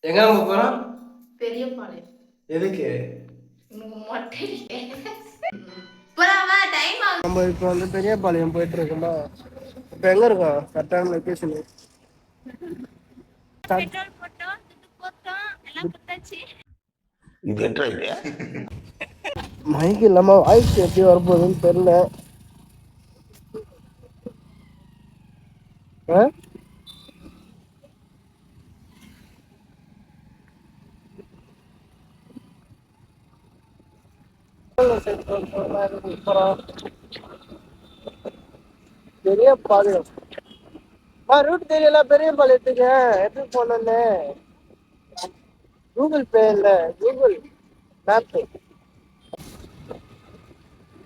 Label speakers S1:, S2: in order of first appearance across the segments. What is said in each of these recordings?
S1: எங்க நம்ம போறோம்?
S2: பெரியபாளையம்.
S1: எதுக்கு?
S2: உனக்கு மொட்டை அடிக்க. போலாமா? டைம் ஆகுது.
S1: நம்ம இப்போ வந்து பெரியபாளையம் போயிட்டு இருக்கோமா? இப்போ எங்க இருக்கோம்? கரெக்டான லொகேஷன்.
S2: பெட்ரோல் போட்டோம், துட்டு போட்டோம், எல்லாம் கொடுத்தாச்சு.
S1: இது என்ன இது? மைக் இல்லாம வாய்ஸ் எப்படி வரப்போகுதுன்னு தெரியல. பெரியபாளையம் ரூட் தெரியல. பெரியபாளையத்துக்கு எப்படி போனோன்னு கூகுள் பே இல்ல, கூகுள் மேப்.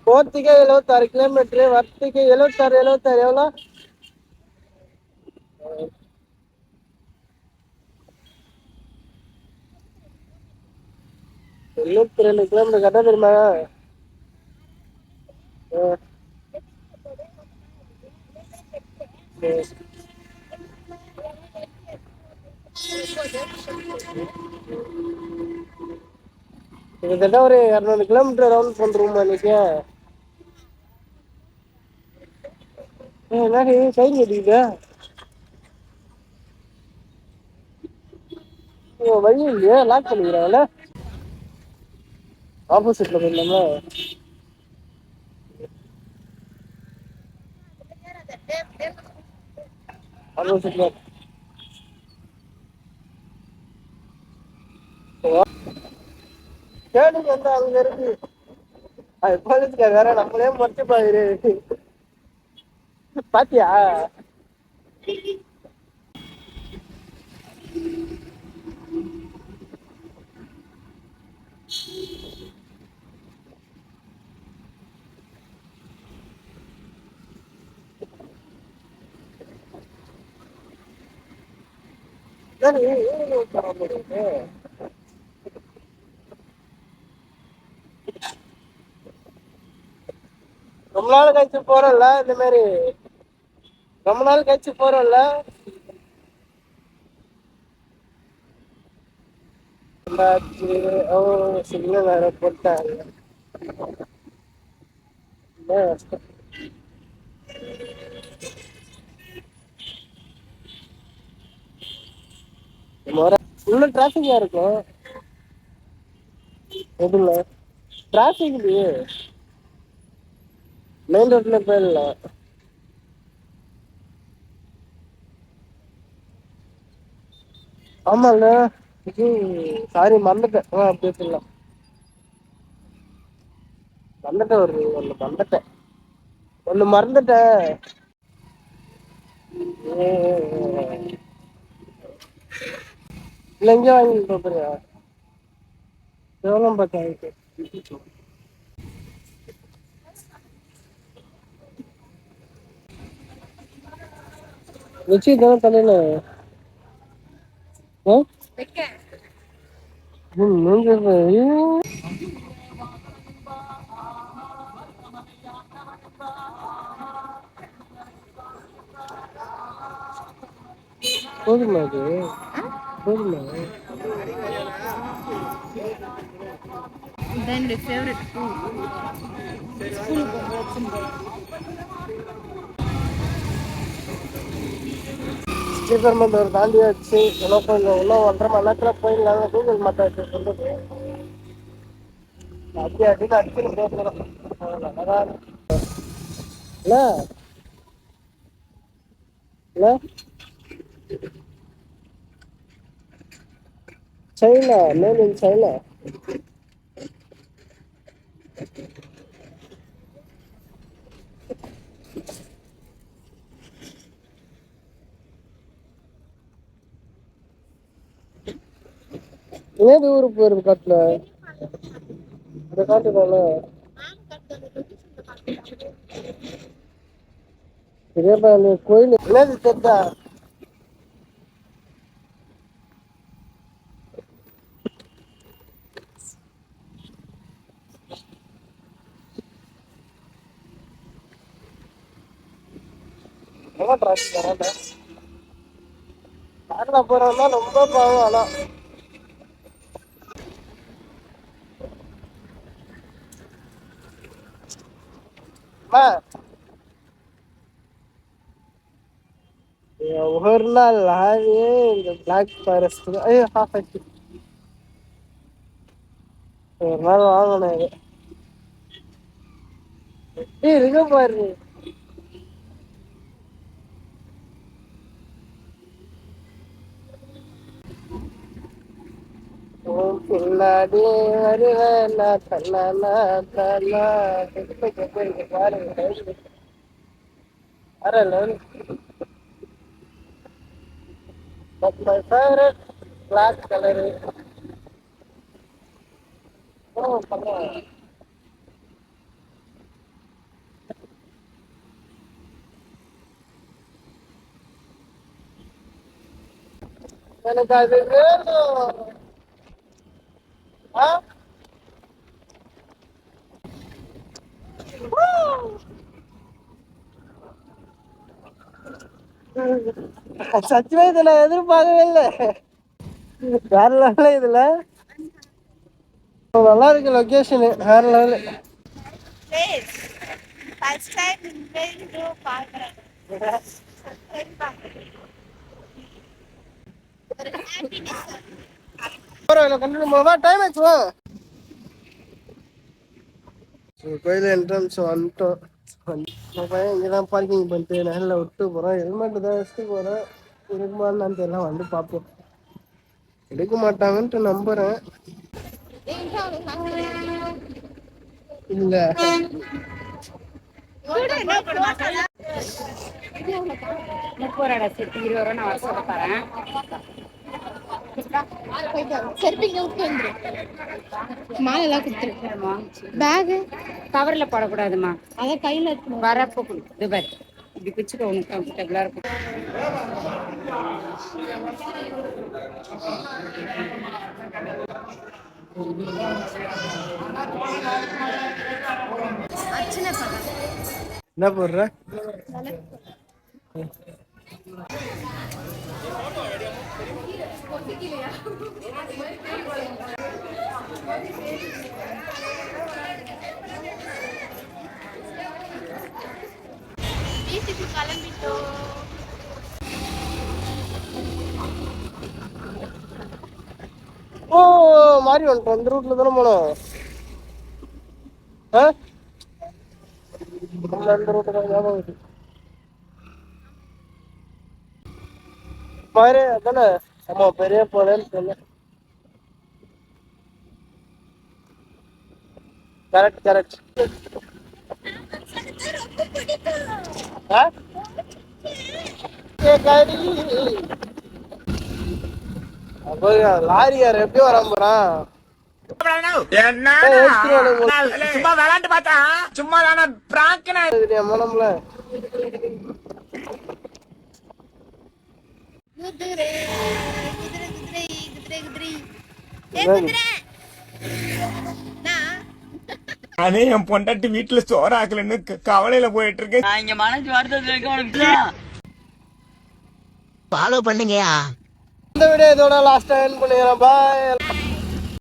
S1: போறதுக்கே 76 கிலோமீட்டரு, வரத்துக்கு 76 எவ்வளோ? 72 கிலோமீட்டர் கரெக்டா தெரியுமா? கிட்டத்தட்ட ஒரு 200 கிலோமீட்டர் ரவுண்ட் பண்றோமா இன்னைக்கு? என்னடி சைன் கட்டிக்கிட்ட? வழி இல்லையா? லாக் பண்ணிக்கிறாங்கல்ல. ஆப்போசிட்ல போயிருந்தோம்ல. ஆப்போசிட்ல தேர்னிங் வந்து அங்க இருக்கு. அது போலீஸ்கார வேற நம்மளே மறைச்சு பாக்குது. பாத்தியா? ரொம்ப நாள் கழிச்சு போறோம்ல இந்த மாதிரி. ரொம்ப நாள் கழிச்சு போறோம்ல. சிக்னல் வேற போட்டாங்க. உள்ள டிராபிக்கா இருக்கும். எதுல டிராபிக் இல்லையே, மெயின் ரோட்ல போயிடலாம். ஆமால, இது சாரி மறந்துட்டேன். அப்படியே சொல்லலாம். மறந்துட்டேன், ஒண்ணு மறந்துட்டேன். இல்ல இங்க வாங்கி போறியா? எவ்வளோ பார்த்து வச்சுதான் தலையில போதுமா? அது போதுமா?
S2: இதான் என்னுடைய ஃபேவரட் பூ.
S1: ஸ்ரீபெரும்புதூர் தாண்டியாச்சு. இன்னும் 1.5 மணி நேரத்துல போயிடலாம். கூகுள் மேப் சொல்லுது. அப்படி அப்படின்னு அடிச்சுட்டு போகிறோம். இல்ல இல்ல சைனா, மேல் இன் சைனா. ஏது ஊருக்கு போயிருக்கு காட்டுல? இந்த காட்டுதால பெரியப்பா கோயில் என்னது தெரிஞ்சா? எவ்வளோ டிராஃபிக் வராங்க. காட்டில் போகிறோம்னா ரொம்ப பாவம். ஆனால் அம்மா, ஒரு நாள் லாரியே இந்த பிளாக் ஃபாரஸ்ட் ஐயோ ஹாஃப் ஆச்சு. ஒரு நாள் வாங்கணும் இது. இருங்க பாரு. பின்னாடி வருவேன் தன்னா தன்னா பாருங்க வரல. But my favorite black color is பண்ண. எனக்கு அது வேணும். ஆ? சத்தியமா இதை நான் எதிர்பார்க்கவே இல்லை. வேற லெவல இதுல நல்லா இருக்கு லொகேஷனு வேற லெவலு.
S2: ஃபர்ஸ்ட் டைம் இந்த பார்க்குறேன்.
S1: டைம் ஆச்சு வா. கோயில் என்ட்ரன்ஸ் வந்துட்டோம். பையன் இங்கதான் பார்க்கிங் பண்ணிட்டு நேரில் விட்டு போறோம். ஹெல்மெட் தான் வச்சுட்டு போறேன். இருக்குமான்னு தெரியல, வந்து பார்ப்போம். எடுக்க மாட்டாங்கன்ட்டு நம்புறேன். இல்ல
S3: மாலைலாம் கொடுத்துரு. பேகு
S4: கவர்ல போடக்கூடாதுமா, அதை கையில வரப்போ இது இப்படி பிச்சுக்க உனக்கு கம்ஃபர்டபுளா இருக்கும்.
S1: என்ன போடுற?
S2: வீட்டுக்கு கிளம்பிட்டோம்.
S1: ஓ மாறி வந்துட்டோம். இந்த ரூட்ல தானே போனோம். அந்த ரூட்டு தான் ஞாபகம் இருக்கு. மாறி அதானே. ஆமா பெரிய போலன்னு சொன்னேன். Correct correct. லாரியார் எப்படி வர போறான்?
S5: சும்மா விளையாண்டு பார்த்தா சும்மா தானே பிராங்கனா
S1: மனம்ல
S2: குதிரை குதிரை குதிரை குதிரை குதிரை ஏ குதிரை. நான்
S5: அதே என் பொண்டாட்டி வீட்டுல சோறாக்கலன்னு கவலையில போயிட்டு இருக்கேன்.
S6: நான் இங்க மனசு வருத்தத்துல
S3: ஃபாலோ பண்ணுங்கயா.
S1: இந்த வீடியோ இதோட லாஸ்டா எண்ட் பண்ணிக்கிறேன். பாய்.